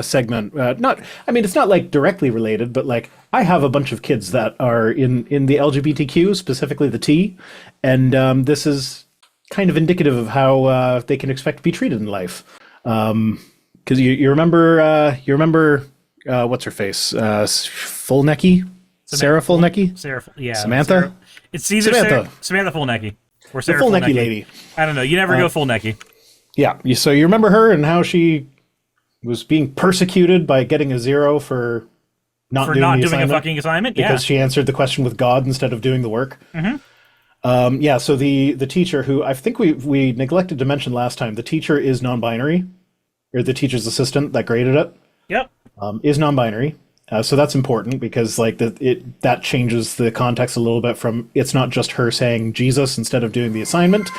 segment. It's not like directly related, but like I have a bunch of kids that are in the LGBTQ, specifically the T, and this is kind of indicative of how they can expect to be treated in life. Because you remember what's her face, Fulnecky, Sarah Fulnecky, Samantha. It's either Samantha Fulnecky or Sarah the Fulnecky lady. I don't know. You never go Fulnecky. Yeah. So you remember her and how she was being persecuted by getting a 0 for not doing a fucking assignment? Because she answered the question with God instead of doing the work. Mm-hmm. So the teacher, who I think we neglected to mention last time, the teacher is non-binary, or the teacher's assistant that graded it. Yep. Is non-binary. So that's important because like that changes the context a little bit from it's not just her saying Jesus instead of doing the assignment.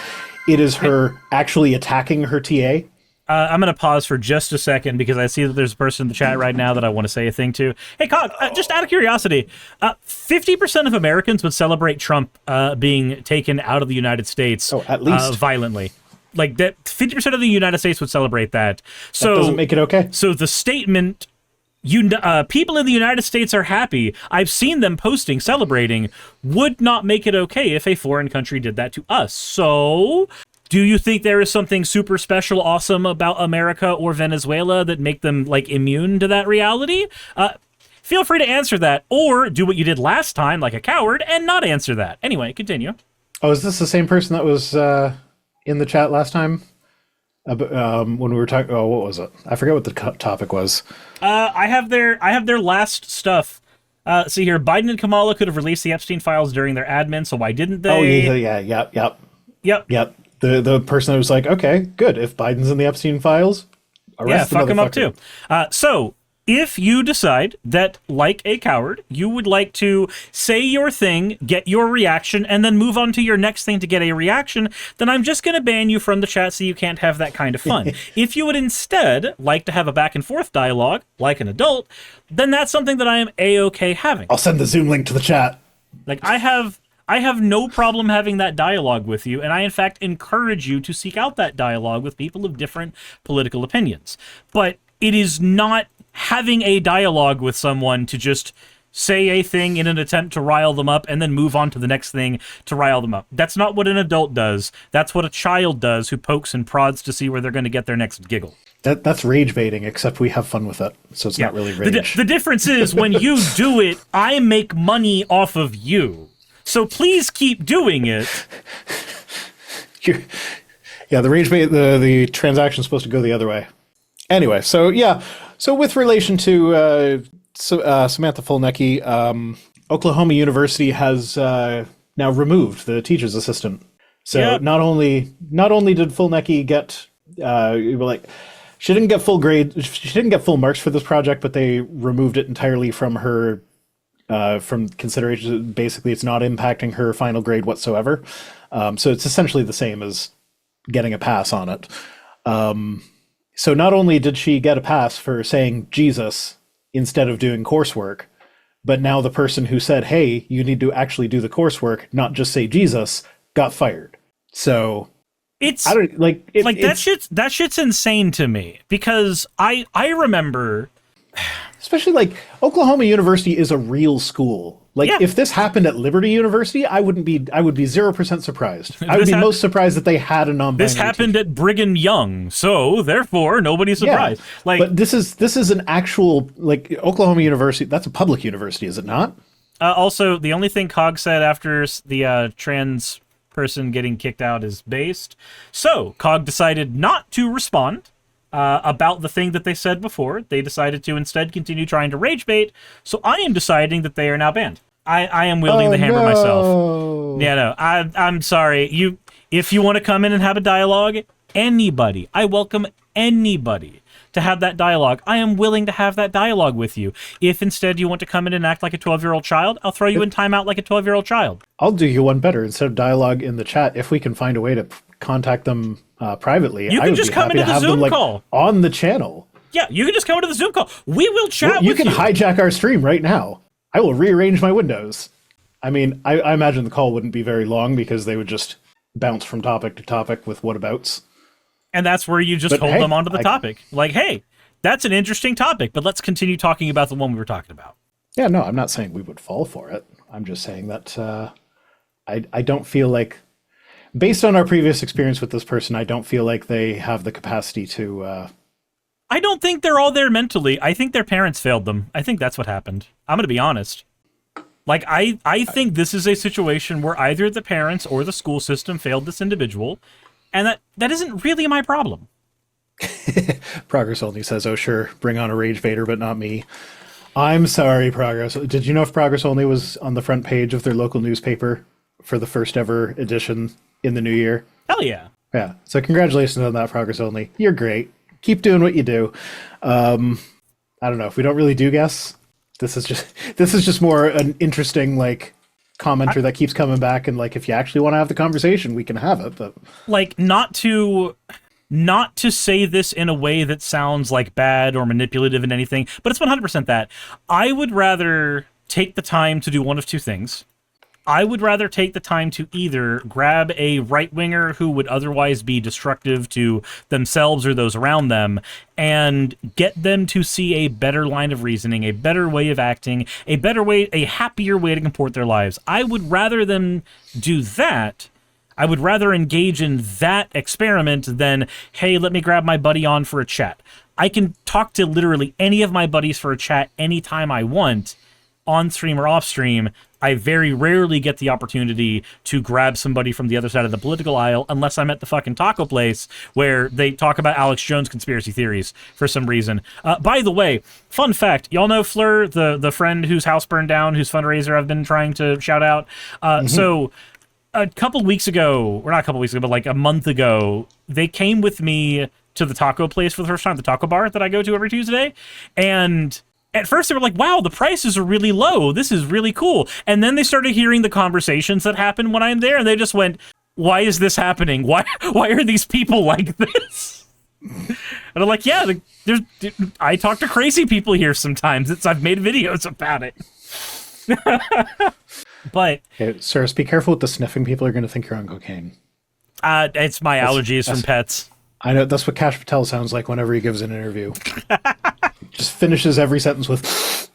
It is her actually attacking her TA. I'm going to pause for just a second because I see that there's a person in the chat right now that I want to say a thing to. Hey, Cog, just out of curiosity, 50% of Americans would celebrate Trump being taken out of the United States at least violently. Like that, 50% of the United States would celebrate that. So that doesn't make it okay. So the statement, people in the United States are happy, I've seen them posting, celebrating, would not make it okay if a foreign country did that to us. So do you think there is something super special, awesome about America or Venezuela that make them like immune to that reality? Feel free to answer that, or do what you did last time, like a coward, and not answer that. Anyway, continue. Oh, is this the same person that was in the chat last time? When we were talking, what was it? I forget what the topic was. I have their last stuff. See here, Biden and Kamala could have released the Epstein files during their admin, so why didn't they? Oh yep. The person that was like, okay, good. If Biden's in the Epstein files, arrest the fuck him up motherfucker. too. So if you decide that, like a coward, you would like to say your thing, get your reaction, and then move on to your next thing to get a reaction, then I'm just going to ban you from the chat so you can't have that kind of fun. If you would instead like to have a back and forth dialogue, like an adult, then that's something that I am A-okay having. I'll send the Zoom link to the chat. Like, I have no problem having that dialogue with you, and I, in fact, encourage you to seek out that dialogue with people of different political opinions. But it is not having a dialogue with someone to just say a thing in an attempt to rile them up and then move on to the next thing to rile them up. That's not what an adult does. That's what a child does who pokes and prods to see where they're going to get their next giggle. That's rage baiting, except we have fun with it, so it's not really rage. The difference is when you do it, I make money off of you. So please keep doing it. The rage bait, the transaction's supposed to go the other way. Anyway, so with relation to Samantha Fulnecky, Oklahoma University has now removed the teacher's assistant. So not only did Fulnecky get she didn't get full grade, she didn't get full marks for this project, but they removed it entirely from her from consideration. Basically, it's not impacting her final grade whatsoever. So it's essentially the same as getting a pass on it. So not only did she get a pass for saying Jesus instead of doing coursework, but now the person who said, hey, you need to actually do the coursework, not just say Jesus, got fired. So it's that shit's insane to me, because I remember, especially like Oklahoma University is a real school. Like if this happened at Liberty University, I would be 0% surprised. I would be most surprised that they had a non-binary. This happened at Brigham Young, so therefore nobody's surprised. Yeah, but this is an actual, like, Oklahoma University. That's a public university, is it not? Also, the only thing Cog said after the trans person getting kicked out is based. So Cog decided not to respond about the thing that they said before. They decided to instead continue trying to rage bait, so I am deciding that they are now banned. I am wielding the hammer myself. Yeah, no, I'm sorry. If you want to come in and have a dialogue, anybody, I welcome anybody to have that dialogue. I am willing to have that dialogue with you. If instead you want to come in and act like a 12-year-old child, I'll throw you in timeout like a 12-year-old child. I'll do you one better. Instead of dialogue in the chat, if we can find a way to contact them privately, you can just come into the Zoom call on the channel. Yeah, you can just come into the Zoom call. We will chat with you. You can hijack our stream right now. I will rearrange my windows. I mean, I imagine the call wouldn't be very long because they would just bounce from topic to topic with whatabouts. And that's where you just hold them onto the topic. Like, hey, That's an interesting topic, but let's continue talking about the one we were talking about. Yeah, no, I'm not saying we would fall for it. I'm just saying that I don't feel like, based on our previous experience with this person, I don't feel like they have the capacity to... I don't think they're all there mentally. I think their parents failed them. I think that's what happened. I'm going to be honest. Like, I think this is a situation where either the parents or the school system failed this individual, and that isn't really my problem. Progress Only says, oh, sure, bring on a Rage Vader, but not me. I'm sorry, Progress. Did you know if Progress Only was on the front page of their local newspaper for the first ever edition in the new year? Hell yeah. Yeah, so congratulations on that, Progress Only. You're great. Keep doing what you do. I don't know if we don't really do guests. This is just more an interesting like commenter that keeps coming back, and like if you actually want to have the conversation, we can have it. But like not to say this in a way that sounds like bad or manipulative and anything, but it's 100% that. I would rather take the time to do one of two things. I would rather take the time to either grab a right-winger who would otherwise be destructive to themselves or those around them and get them to see a better line of reasoning, a better way of acting, a better way, a happier way to comport their lives. I would rather them do that. I would rather engage in that experiment than, hey, let me grab my buddy on for a chat. I can talk to literally any of my buddies for a chat anytime I want, on stream or off stream. I very rarely get the opportunity to grab somebody from the other side of the political aisle unless I'm at the fucking taco place where they talk about Alex Jones conspiracy theories for some reason. By the way, fun fact, y'all know Fleur, the friend whose house burned down, whose fundraiser I've been trying to shout out? So a couple weeks ago, or not a couple weeks ago, but like a month ago, they came with me to the taco place for the first time, the taco bar that I go to every Tuesday, and at first they were like, wow, the prices are really low. This is really cool. And then they started hearing the conversations that happen when I'm there, and they just went, why is this happening? Why are these people like this? And I'm like, yeah, I talk to crazy people here sometimes. I've made videos about it. But okay, Cyrus, be careful with the sniffing. People are going to think you're on cocaine. It's my allergies from pets. I know, that's what Kash Patel sounds like whenever he gives an interview. Just finishes every sentence with...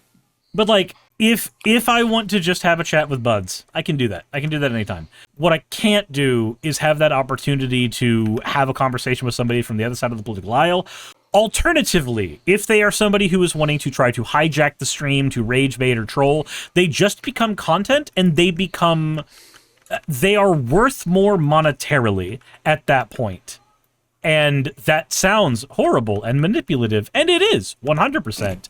But like, if I want to just have a chat with buds, I can do that. I can do that anytime. What I can't do is have that opportunity to have a conversation with somebody from the other side of the political aisle. Alternatively, if they are somebody who is wanting to try to hijack the stream, to rage bait or troll, they just become content, and they are worth more monetarily at that point. And that sounds horrible and manipulative, and it is, 100%.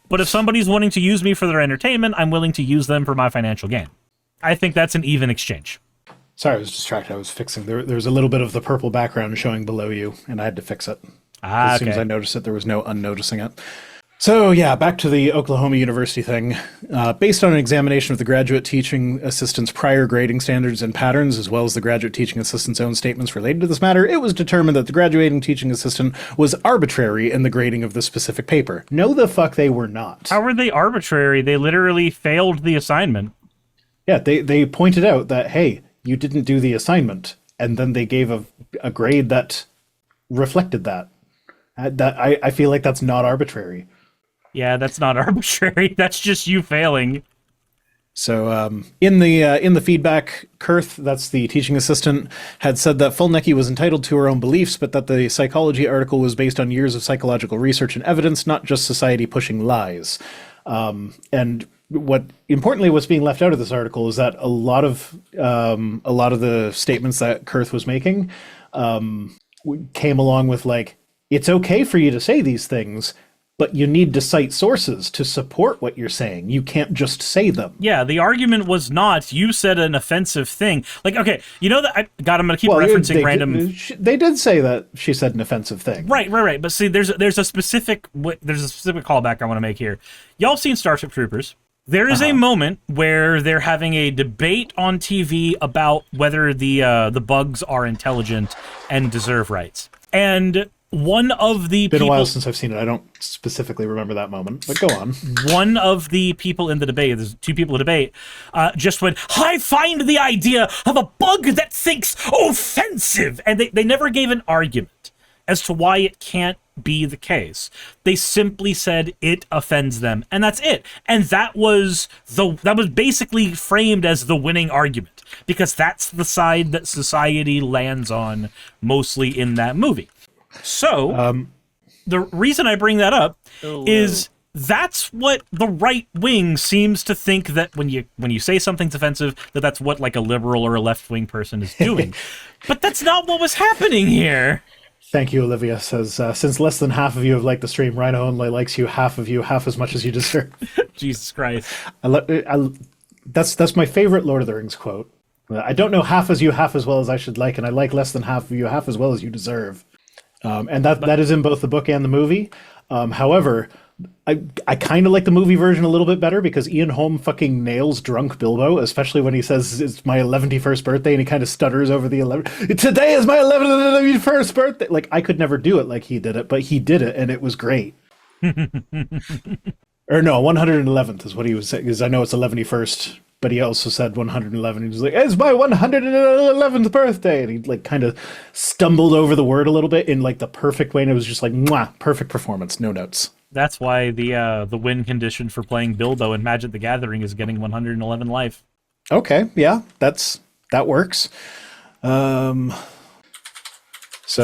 But if somebody's wanting to use me for their entertainment, I'm willing to use them for my financial gain. I think that's an even exchange. Sorry, I was distracted. I was fixing... There was a little bit of the purple background showing below you, and I had to fix it. As soon as I noticed it, there was no unnoticing it. So yeah, back to the Oklahoma University thing. Based on an examination of the graduate teaching assistant's prior grading standards and patterns, as well as the graduate teaching assistant's own statements related to this matter, it was determined that the graduating teaching assistant was arbitrary in the grading of the specific paper. No, the fuck they were not. How were they arbitrary? They literally failed the assignment. Yeah, they pointed out that, hey, you didn't do the assignment, and then they gave a grade that reflected that. I feel like that's not arbitrary. Yeah, that's not arbitrary. That's just you failing. So in the feedback, Kurth, that's the teaching assistant, had said that Fulnecky was entitled to her own beliefs, but that the psychology article was based on years of psychological research and evidence, not just society pushing lies. And importantly, what's being left out of this article is that a lot of the statements that Kurth was making came along with like, it's okay for you to say these things, but you need to cite sources to support what you're saying. You can't just say them. Yeah, the argument was not, you said an offensive thing. Like, okay, you know that, I'm going to keep referencing random... They did say that she said an offensive thing. Right. But see, there's a specific callback I want to make here. Y'all seen Starship Troopers? There is a moment where they're having a debate on TV about whether the bugs are intelligent and deserve rights. And one of the people... Been a while since I've seen it. I don't specifically remember that moment, but go on. One of the people in the debate, there's two people in the debate, just went, I find the idea of a bug that thinks offensive! And they never gave an argument as to why it can't be the case. They simply said it offends them, and that's it. And that was basically framed as the winning argument, because that's the side that society lands on mostly in that movie. So the reason I bring that up is that's what the right wing seems to think, that when you say something's offensive, that's what like a liberal or a left wing person is doing. But that's not what was happening here. Thank you, Olivia. Says, since less than half of you have liked the stream, Rhino only likes you half as much as you deserve. Jesus Christ. That's my favorite Lord of the Rings quote. I don't know half as well as I should like, and I like less than half of you half as well as you deserve. And that is in both the book and the movie. However, I kind of like the movie version a little bit better, because Ian Holm fucking nails drunk Bilbo, especially when he says it's my 11th birthday and he kind of stutters over the 11th. Today is my 11th birthday. Like, I could never do it like he did it, but he did it and it was great. Or no, 111th is what he was saying, because I know it's 11th, but he also said 111. He was like, it's my 111th birthday. And he like kind of stumbled over the word a little bit in like the perfect way. And it was just like, mwah, perfect performance. No notes. That's why the win condition for playing Bilbo in Magic the Gathering is getting 111 life. Okay, yeah, that works. So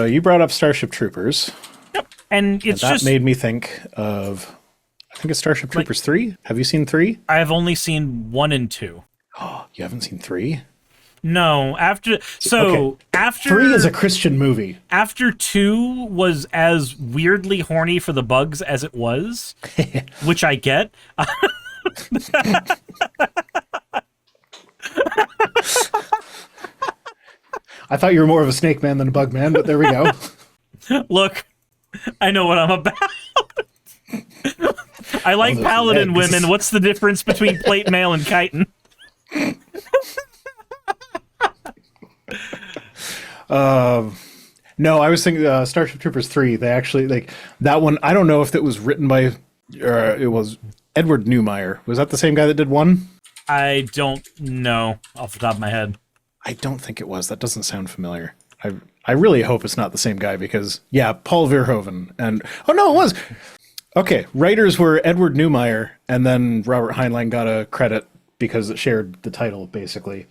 you brought up Starship Troopers. Yep, and that made me think of, I think it's Starship Troopers 3. Have you seen 3? I have only seen 1 and 2. Oh, you haven't seen 3? No, after 3 is a Christian movie. After 2 was as weirdly horny for the bugs as it was, which I get. I thought you were more of a snake man than a bug man, but there we go. Look, I know what I'm about. I like paladin women. What's the difference between plate mail and chitin? No, I was thinking Starship Troopers 3. They actually, like, that one, I don't know if it was written by, it was Edward Neumeier. Was that the same guy that did 1? I don't know off the top of my head. I don't think it was. That doesn't sound familiar. I really hope it's not the same guy, because, yeah, Paul Verhoeven and, oh no, it was. Okay, writers were Edward Neumeier, and then Robert Heinlein got a credit because it shared the title, basically.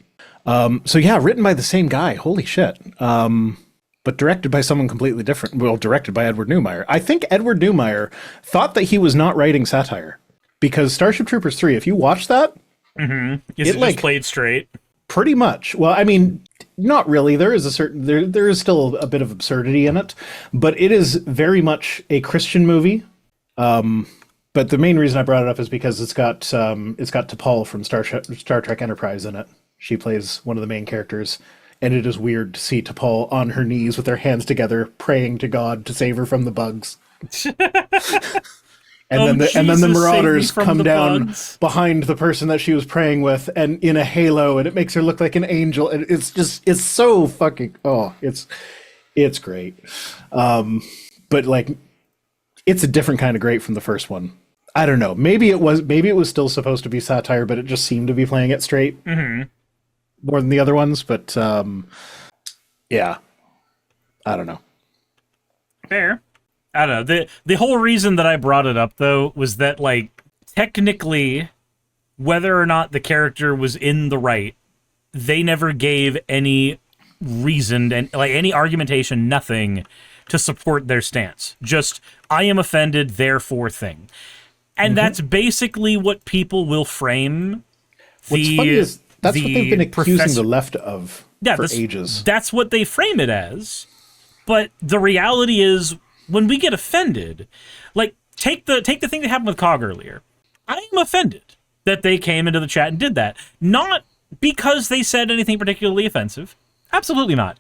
So yeah, written by the same guy. Holy shit. But directed by someone completely different. Well, directed by Edward Neumeier. I think Edward Neumeier thought that he was not writing satire, because Starship Troopers 3, if you watch that, is it just played straight? Pretty much. Well, I mean, not really. There is there is still a bit of absurdity in it, but it is very much a Christian movie. But the main reason I brought it up is because it's got T'Pol from Star Trek Enterprise in it. She plays one of the main characters, and it is weird to see T'Pol on her knees with her hands together, praying to God to save her from the bugs. And then the Marauders come down behind the person that she was praying with, and in a halo, and it makes her look like an angel. And it's so fucking, it's great. But like, it's a different kind of great from the first one. I don't know. Maybe it was still supposed to be satire, but it just seemed to be playing it straight more than the other ones. But yeah, I don't know. Fair. I don't know. The whole reason that I brought it up, though, was that, like, technically, whether or not the character was in the right, they never gave any reason and like any argumentation, nothing to support their stance. Just, I am offended, therefore thing. And that's basically what people will frame. What's funny is that's what they've been accusing the left of for ages. That's what they frame it as. But the reality is, when we get offended, like, take the thing that happened with Cog earlier. I am offended that they came into the chat and did that. Not because they said anything particularly offensive. Absolutely not.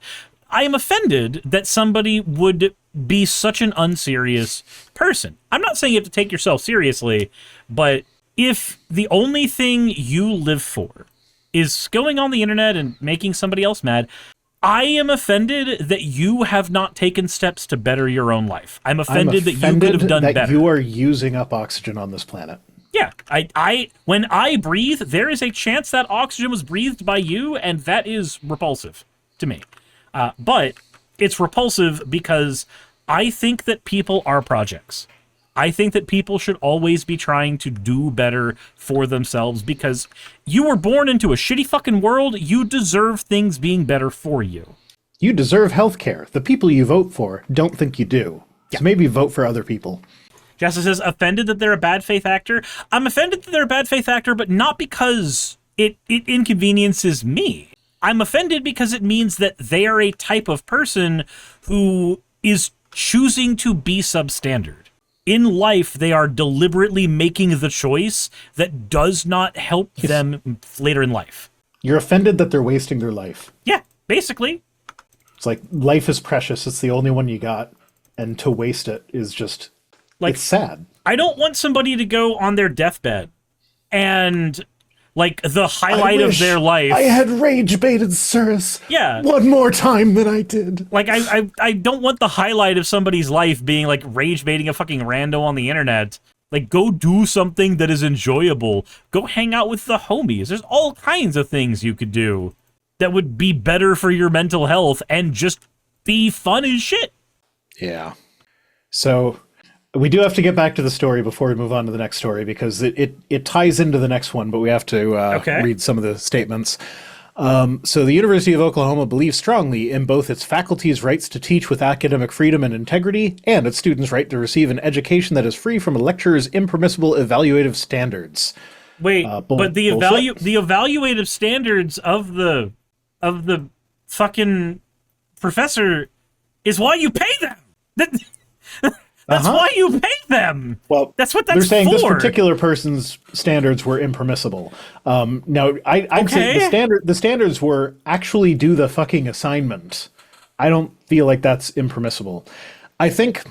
I am offended that somebody would be such an unserious person. I'm not saying you have to take yourself seriously, but if the only thing you live for is going on the internet and making somebody else mad, I am offended that you have not taken steps to better your own life. I'm offended that you could have done better. You are using up oxygen on this planet. Yeah, when I breathe, there is a chance that oxygen was breathed by you, and that is repulsive to me. But it's repulsive because I think that people are projects. I think that people should always be trying to do better for themselves because you were born into a shitty fucking world. You deserve things being better for you. You deserve healthcare. The people you vote for don't think you do. So maybe vote for other people. Jessica says, offended that they're a bad faith actor. I'm offended that they're a bad faith actor, but not because it inconveniences me. I'm offended because it means that they are a type of person who is choosing to be substandard. In life, they are deliberately making the choice that does not help them later in life. You're offended that they're wasting their life. Yeah, basically. It's like, life is precious. It's the only one you got. And to waste it is just, like, it's sad. I don't want somebody to go on their deathbed and, like, the highlight of their life. I had rage baited Cirrus one more time than I did. Like, I don't want the highlight of somebody's life being, like, rage baiting a fucking rando on the internet. Like, go do something that is enjoyable. Go hang out with the homies. There's all kinds of things you could do that would be better for your mental health and just be fun as shit. Yeah. So we do have to get back to the story before we move on to the next story because it ties into the next one, but we have to read some of the statements. So the University of Oklahoma believes strongly in both its faculty's rights to teach with academic freedom and integrity and its students' right to receive an education that is free from a lecturer's impermissible evaluative standards. Wait, but the evaluative standards of the fucking professor is why you pay them. That's why you pay them. Well, that's what that's they're saying. For. This particular person's standards were impermissible. Now, I'd say the standards were actually do the fucking assignment. I don't feel like that's impermissible. I think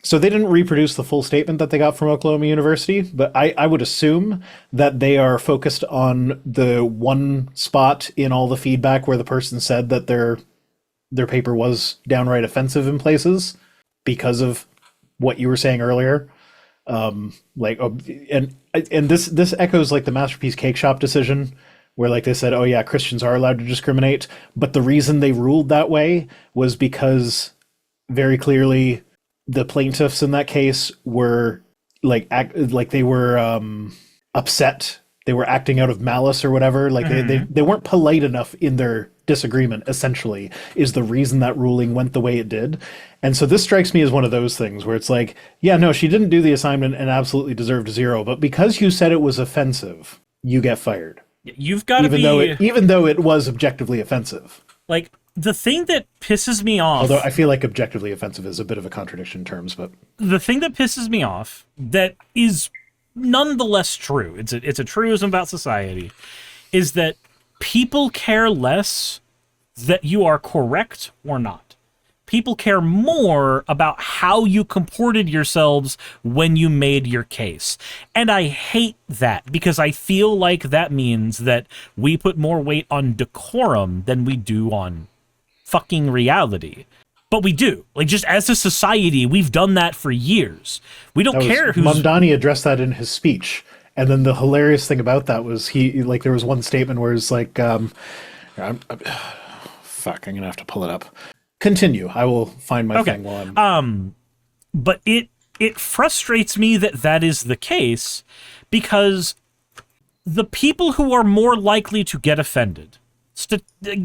so. They didn't reproduce the full statement that they got from Oklahoma University, but I would assume that they are focused on the one spot in all the feedback where the person said that their paper was downright offensive in places because of what you were saying earlier. And this echoes like the Masterpiece Cake Shop decision where like they said, oh yeah, Christians are allowed to discriminate. But the reason they ruled that way was because very clearly the plaintiffs in that case were they were upset. They were acting out of malice or whatever. Like they weren't polite enough in their disagreement, essentially, is the reason that ruling went the way it did. And so this strikes me as one of those things where it's like, yeah, no, she didn't do the assignment and absolutely deserved 0, but because you said it was offensive, you get fired. You've got to even though it was objectively offensive. Like, the thing that pisses me off... Although I feel like objectively offensive is a bit of a contradiction in terms, but... The thing that pisses me off that is nonetheless true, it's a truism about society, is that people care less that you are correct or not. People care more about how you comported yourselves when you made your case. And I hate that because I feel like that means that we put more weight on decorum than we do on fucking reality. But we do. Like, just as a society, we've done that for years. We don't care who's... Mamdani addressed that in his speech. And then the hilarious thing about that was there was one statement where it's like, fuck, I'm going to have to pull it up. Continue. I will find my thing while I'm... But it frustrates me that is the case because the people who are more likely to get offended,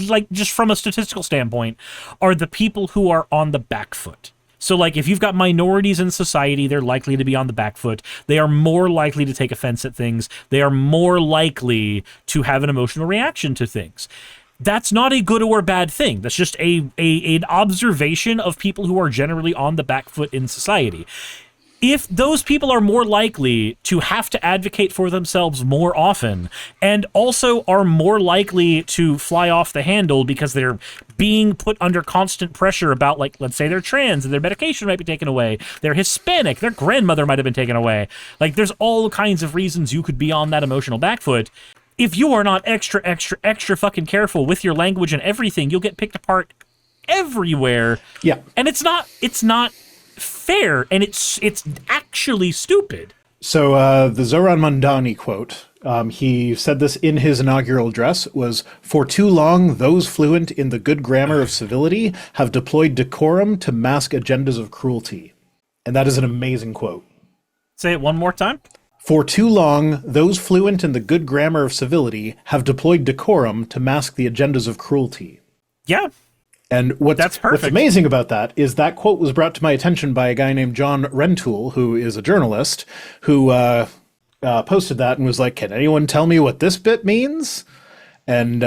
like just from a statistical standpoint, are the people who are on the back foot. So, like, if you've got minorities in society, they're likely to be on the back foot. They are more likely to take offense at things. They are more likely to have an emotional reaction to things. That's not a good or bad thing. That's just an observation of people who are generally on the back foot in society. If those people are more likely to have to advocate for themselves more often and also are more likely to fly off the handle because they're being put under constant pressure about, like, let's say they're trans and their medication might be taken away, they're Hispanic, their grandmother might have been taken away. Like, there's all kinds of reasons you could be on that emotional back foot. If you are not extra fucking careful with your language and everything, you'll get picked apart everywhere. Yeah. And it's not fair, and it's actually stupid. So the Zoran Mandani quote He said this in his inaugural address, was, "For too long, those fluent in the good grammar of civility have deployed decorum to mask agendas of cruelty." And that is an amazing quote. Say it one more time. "For too long, those fluent in the good grammar of civility have deployed decorum to mask the agendas of cruelty." Yeah. And That's perfect. what's amazing about that is that quote was brought to my attention by a guy named John Rentoul, who is a journalist, who posted that and was like, "Can anyone tell me what this bit means?" And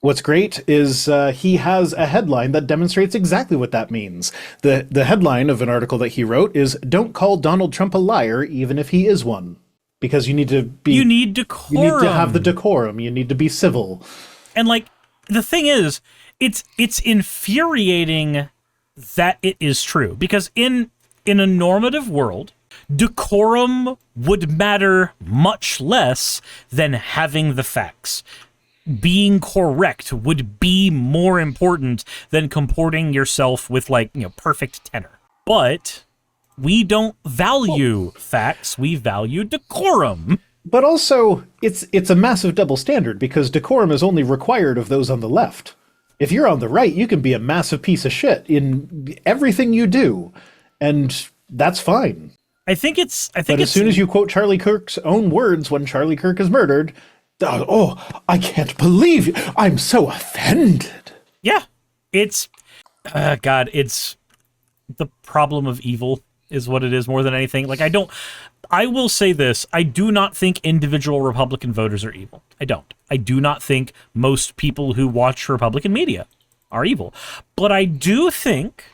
what's great is he has a headline that demonstrates exactly what that means. The headline of an article that he wrote is, "Don't call Donald Trump a liar, even if he is one." Because you need to be... You need decorum. You need to have the decorum. You need to be civil. And, like, the thing is, it's infuriating that it is true. Because in a normative world, decorum would matter much less than having the facts. Being correct would be more important than comporting yourself with, like, perfect tenor. But we don't value facts. We value decorum. But also, it's a massive double standard, because decorum is only required of those on the left. If you're on the right, you can be a massive piece of shit in everything you do, and that's fine. But as soon as you quote Charlie Kirk's own words when Charlie Kirk is murdered, oh, I can't believe you. I'm so offended. Yeah, it's it's the problem of evil is what it is more than anything. Like, I will say this. I do not think individual Republican voters are evil. I don't. I do not think most people who watch Republican media are evil. But I do think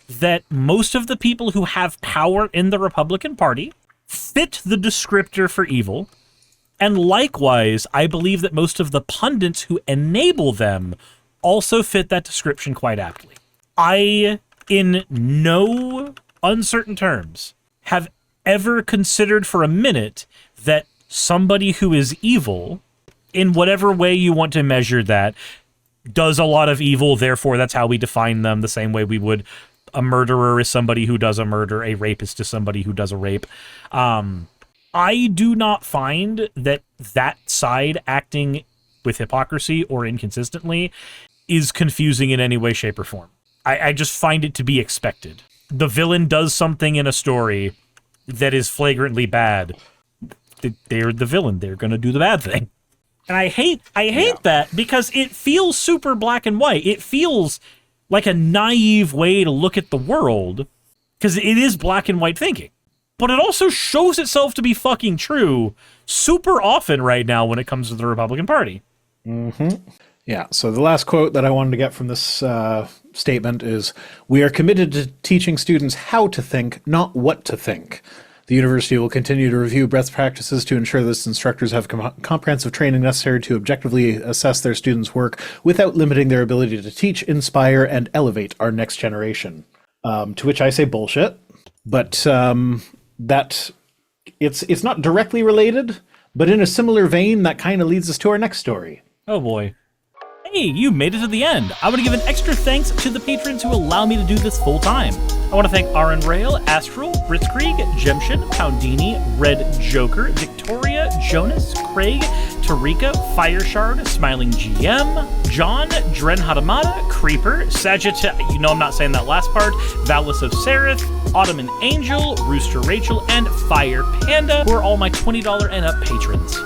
that most of the people who have power in the Republican Party fit the descriptor for evil. And likewise, I believe that most of the pundits who enable them also fit that description quite aptly. I, in no uncertain terms, have ever considered for a minute that somebody who is evil, in whatever way you want to measure that, does a lot of evil, therefore that's how we define them, the same way we would a murderer is somebody who does a murder, a rapist is somebody who does a rape. I do not find that side acting with hypocrisy or inconsistently is confusing in any way, shape, or form. I just find it to be expected. The villain does something in a story that is flagrantly bad. They're the villain. They're going to do the bad thing. And I hate that, because it feels super black and white. It feels like a naive way to look at the world, because it is black and white thinking. But it also shows itself to be fucking true super often right now when it comes to the Republican Party. Mm-hmm. Yeah, so the last quote that I wanted to get from this statement is, "We are committed to teaching students how to think, not what to think. The university will continue to review best practices to ensure that instructors have comprehensive training necessary to objectively assess their students' work without limiting their ability to teach, inspire, and elevate our next generation." To which I say bullshit, but that it's not directly related, but in a similar vein, that kind of leads us to our next story. Oh boy. Hey, you made it to the end. I want to give an extra thanks to the patrons who allow me to do this full time. I want to thank Aaron Rail, Astral, Britzkrieg, Jemshin, Poundini, Red Joker, Victoria, Jonas, Craig, Tarika, Fireshard, Smiling GM, John, Dren Hadamada, Creeper, Sagitta, you know I'm not saying that last part, Valis of Seraph, Ottoman Angel, Rooster Rachel, and Fire Panda, who are all my $20 and up patrons.